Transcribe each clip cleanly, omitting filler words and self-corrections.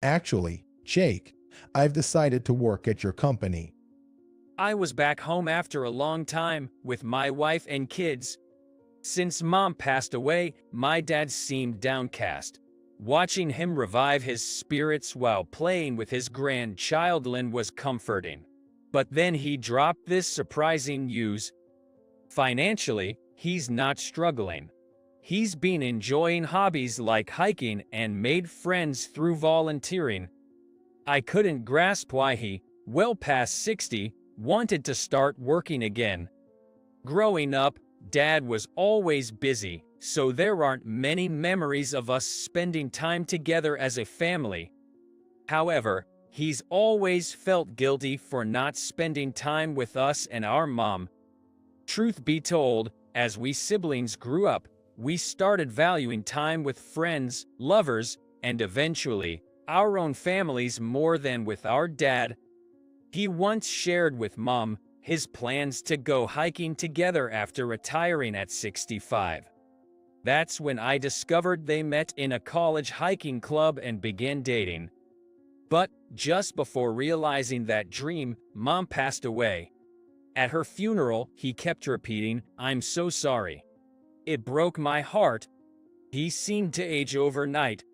Actually, Jake, I've decided to work at your company. I was back home after a long time with my wife and kids. Since mom passed away, my dad seemed downcast. Watching him revive his spirits while playing with his grandchild Lynn was comforting. But then he dropped this surprising news. Financially, he's not struggling. He's been enjoying hobbies like hiking and made friends through volunteering. I couldn't grasp why he, well past 60, wanted to start working again. Growing up, Dad was always busy, so there aren't many memories of us spending time together as a family. However, he's always felt guilty for not spending time with us and our mom. Truth be told, as we siblings grew up, we started valuing time with friends, lovers, and eventually, our own families more than with our dad. He once shared with Mom his plans to go hiking together after retiring at 65. That's when I discovered they met in a college hiking club and began dating. But just before realizing that dream, Mom passed away. At her funeral, he kept repeating, "I'm so sorry." It broke my heart. He seemed to age overnight.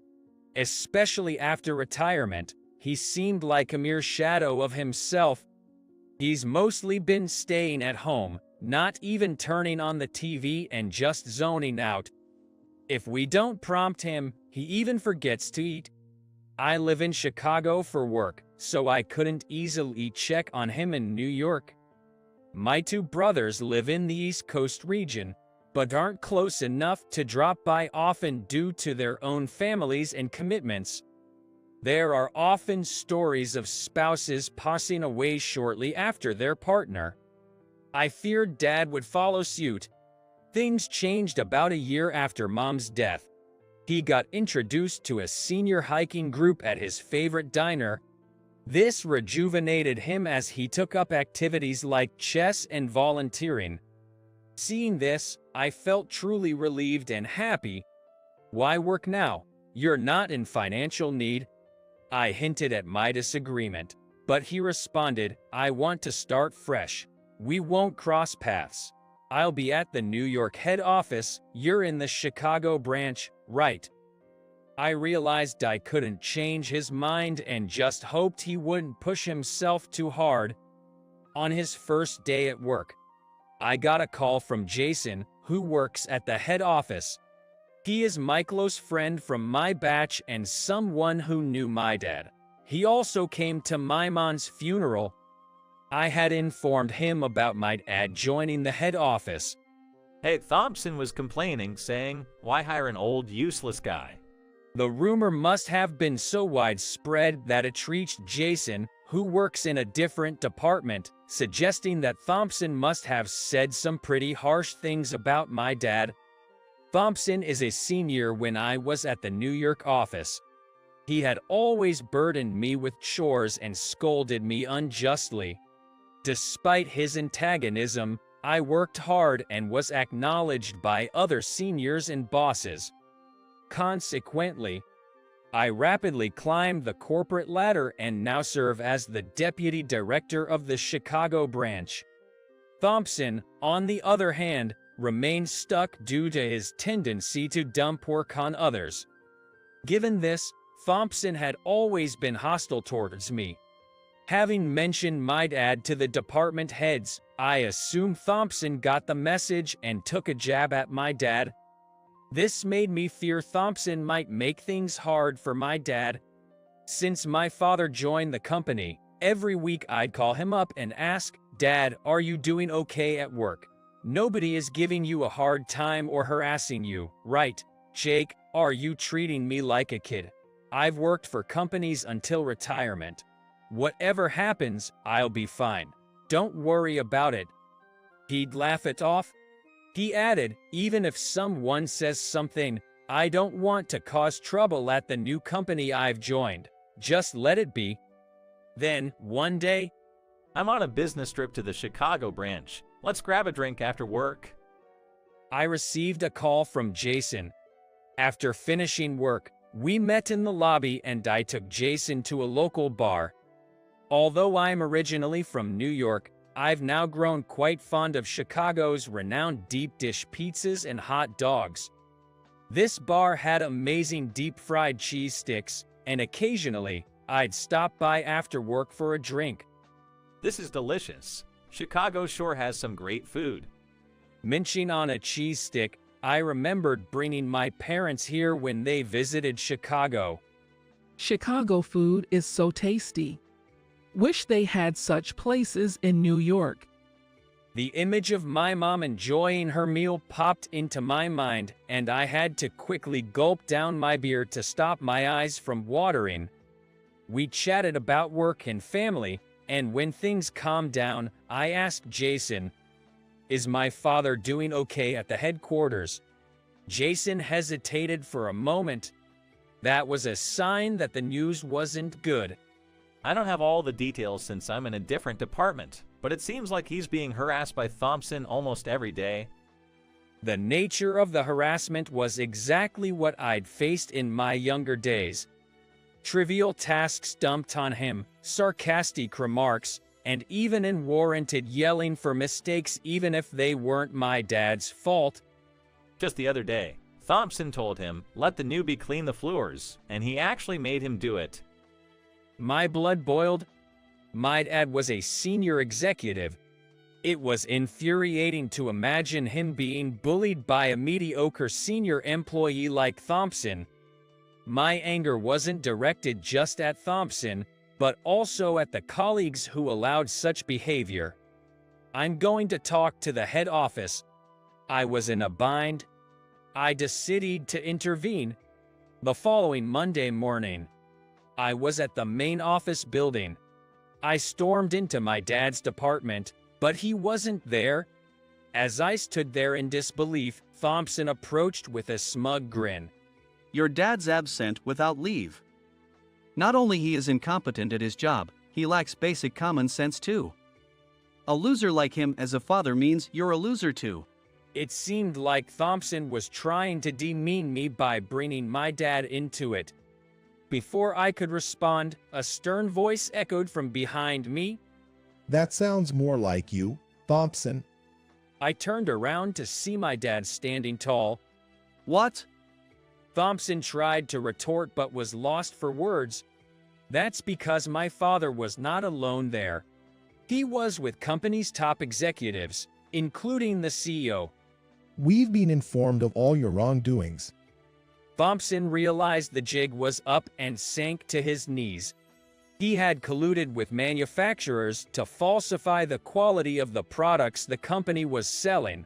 Especially after retirement, he seemed like a mere shadow of himself. He's mostly been staying at home, not even turning on the TV and just zoning out. If we don't prompt him, he even forgets to eat. I live in Chicago for work, so I couldn't easily check on him in New York. My two brothers live in the East Coast region, but aren't close enough to drop by often due to their own families and commitments. There are often stories of spouses passing away shortly after their partner. I feared Dad would follow suit. Things changed about a year after Mom's death. He got introduced to a senior hiking group at his favorite diner. This rejuvenated him as he took up activities like chess and volunteering. Seeing this, I felt truly relieved and happy. "Why work now? You're not in financial need." I hinted at my disagreement, but he responded, "I want to start fresh. We won't cross paths. I'll be at the New York head office, you're in the Chicago branch, right?" I realized I couldn't change his mind and just hoped he wouldn't push himself too hard. On his first day at work, I got a call from Jason, who works at the head office. He is my close friend from my batch and someone who knew my dad. He also came to my mom's funeral. I had informed him about my dad joining the head office. Hey, Thompson was complaining, saying, "Why hire an old, useless guy?" The rumor must have been so widespread that it reached Jason, who works in a different department, suggesting that Thompson must have said some pretty harsh things about my dad. Thompson is a senior when I was at the New York office. He had always burdened me with chores and scolded me unjustly. Despite his antagonism, I worked hard and was acknowledged by other seniors and bosses. Consequently, I rapidly climbed the corporate ladder and now serve as the deputy director of the Chicago branch. Thompson, on the other hand, remained stuck due to his tendency to dump work on others. Given this, Thompson had always been hostile towards me. Having mentioned my dad to the department heads, I assume Thompson got the message and took a jab at my dad. This made me fear Thompson might make things hard for my dad. Since my father joined the company, every week I'd call him up and ask, "Dad, are you doing okay at work? Nobody is giving you a hard time or harassing you, right? Jake, are you treating me like a kid? I've worked for companies until retirement. Whatever happens, I'll be fine. Don't worry about it." He'd laugh it off. He added, "Even if someone says something, I don't want to cause trouble at the new company I've joined. Just let it be." Then, one day, "I'm on a business trip to the Chicago branch. Let's grab a drink after work." I received a call from Jason. After finishing work, We met in the lobby and I took Jason to a local bar. Although I'm originally from New York, I've now grown quite fond of Chicago's renowned deep dish pizzas and hot dogs. This bar had amazing deep-fried cheese sticks, and occasionally, I'd stop by after work for a drink. This is delicious. Chicago sure has some great food. Munching on a cheese stick, I remembered bringing my parents here when they visited Chicago. Chicago food is so tasty. Wish they had such places in New York. The image of my mom enjoying her meal popped into my mind, and I had to quickly gulp down my beer to stop my eyes from watering. We chatted about work and family, and when things calmed down, I asked Jason, "Is my father doing okay at the headquarters?" Jason hesitated for a moment. That was a sign that the news wasn't good. I don't have all the details since I'm in a different department, but it seems like he's being harassed by Thompson almost every day. The nature of the harassment was exactly what I'd faced in my younger days. Trivial tasks dumped on him, sarcastic remarks, and even unwarranted yelling for mistakes even if they weren't my dad's fault. Just the other day, Thompson told him, let the newbie clean the floors, and he actually made him do it. My blood boiled. My dad was a senior executive. It was infuriating to imagine him being bullied by a mediocre senior employee like Thompson. My anger wasn't directed just at Thompson, but also at the colleagues who allowed such behavior. I'm going to talk to the head office. I was in a bind. I decided to intervene. The following Monday morning, I was at the main office building. I stormed into my dad's department, but he wasn't there. As I stood there in disbelief, Thompson approached with a smug grin. Your dad's absent without leave. Not only he is incompetent at his job, he lacks basic common sense too. A loser like him as a father means you're a loser too. It seemed like Thompson was trying to demean me by bringing my dad into it. Before I could respond, a stern voice echoed from behind me. That sounds more like you, Thompson. I turned around to see my dad standing tall. What? Thompson tried to retort but was lost for words. That's because my father was not alone there. He was with company's top executives, including the CEO. We've been informed of all your wrongdoings. Thompson realized the jig was up and sank to his knees. He had colluded with manufacturers to falsify the quality of the products the company was selling.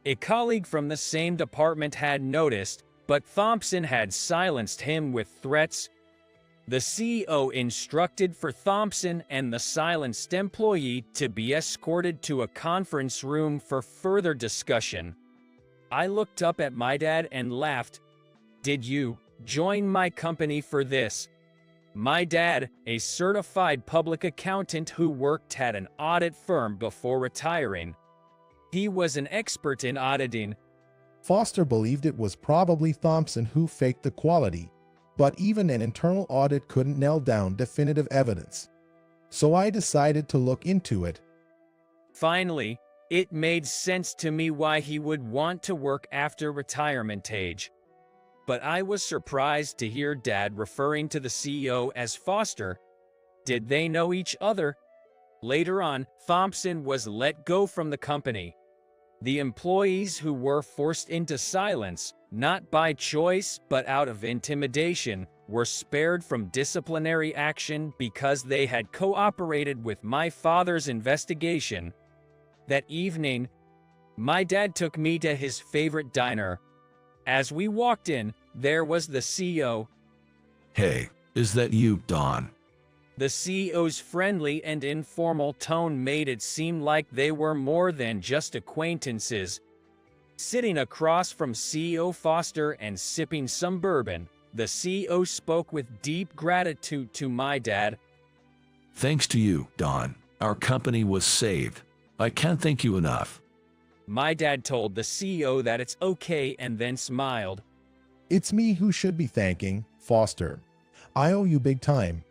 A colleague from the same department had noticed, but Thompson had silenced him with threats. The CEO instructed for Thompson and the silenced employee to be escorted to a conference room for further discussion. I looked up at my dad and laughed. Did you join my company for this? My dad, a certified public accountant who worked at an audit firm before retiring. He was an expert in auditing. Foster believed it was probably Thompson who faked the quality, but even an internal audit couldn't nail down definitive evidence. So I decided to look into it. Finally, it made sense to me why he would want to work after retirement age. But I was surprised to hear Dad referring to the CEO as Foster. Did they know each other? Later on, Thompson was let go from the company. The employees who were forced into silence, not by choice but out of intimidation, were spared from disciplinary action because they had cooperated with my father's investigation. That evening, my dad took me to his favorite diner. As we walked in, there was the CEO. Hey, is that you, Don? The CEO's friendly and informal tone made it seem like they were more than just acquaintances. Sitting across from CEO Foster and sipping some bourbon, the CEO spoke with deep gratitude to my dad. Thanks to you, Don, our company was saved. I can't thank you enough. My dad told the CEO that it's okay and then smiled. It's me who should be thanking Foster. I owe you big time.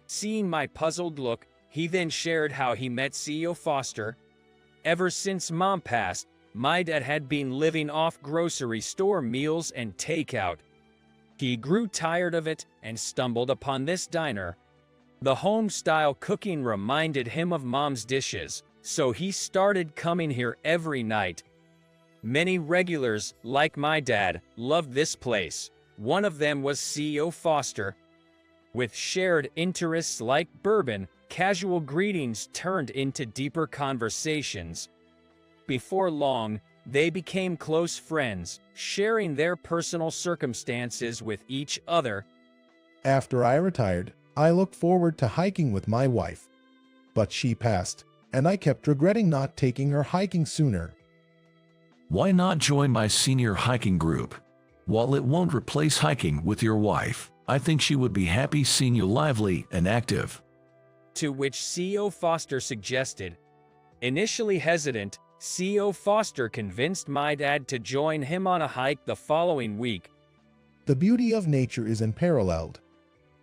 Seeing my puzzled look, he then shared how he met CEO Foster. Ever since Mom passed, my dad had been living off grocery store meals and takeout. He grew tired of it and stumbled upon this diner. The home-style cooking reminded him of Mom's dishes, so he started coming here every night. Many regulars, like my dad, loved this place. One of them was CEO Foster. With shared interests like bourbon, casual greetings turned into deeper conversations. Before long, they became close friends, sharing their personal circumstances with each other. After I retired, I looked forward to hiking with my wife. But she passed, and I kept regretting not taking her hiking sooner. Why not join my senior hiking group? While it won't replace hiking with your wife, I think she would be happy seeing you lively and active. To which CEO Foster suggested. Initially hesitant, CEO Foster convinced my dad to join him on a hike the following week. The beauty of nature is unparalleled.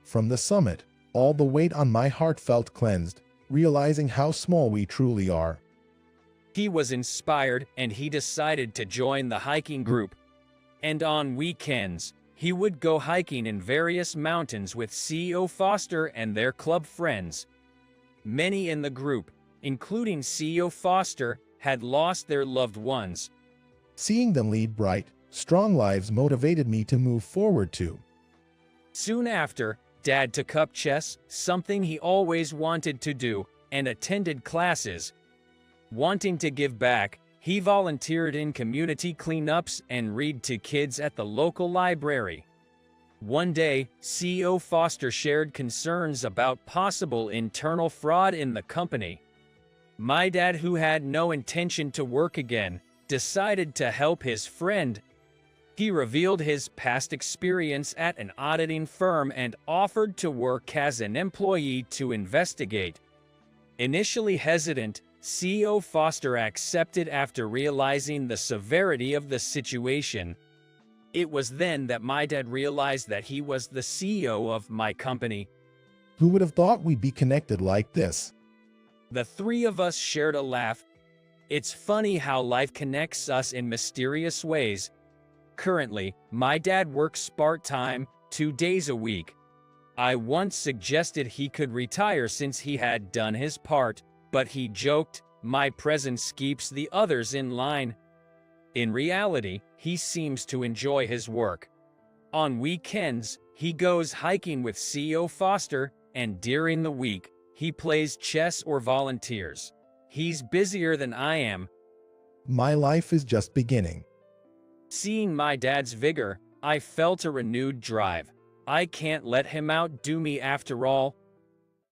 From the summit, all the weight on my heart felt cleansed, realizing how small we truly are. He was inspired and he decided to join the hiking group. And on weekends, he would go hiking in various mountains with CEO Foster and their club friends. Many in the group, including CEO Foster, had lost their loved ones. Seeing them lead bright, strong lives motivated me to move forward too. Soon after, Dad took up chess, something he always wanted to do, and attended classes. Wanting to give back, he volunteered in community cleanups and read to kids at the local library. One day, CEO Foster shared concerns about possible internal fraud in the company. My dad, who had no intention to work again, decided to help his friend. He revealed his past experience at an auditing firm and offered to work as an employee to investigate. Initially hesitant, CEO Foster accepted after realizing the severity of the situation. It was then that my dad realized that he was the CEO of my company. Who would have thought we'd be connected like this? The three of us shared a laugh. It's funny how life connects us in mysterious ways. Currently, my dad works part-time, 2 days a week. I once suggested he could retire since he had done his part, but he joked, "My presence keeps the others in line." In reality, he seems to enjoy his work. On weekends, he goes hiking with CEO Foster, and during the week, he plays chess or volunteers. He's busier than I am. My life is just beginning. Seeing my dad's vigor, I felt a renewed drive. I can't let him outdo me after all.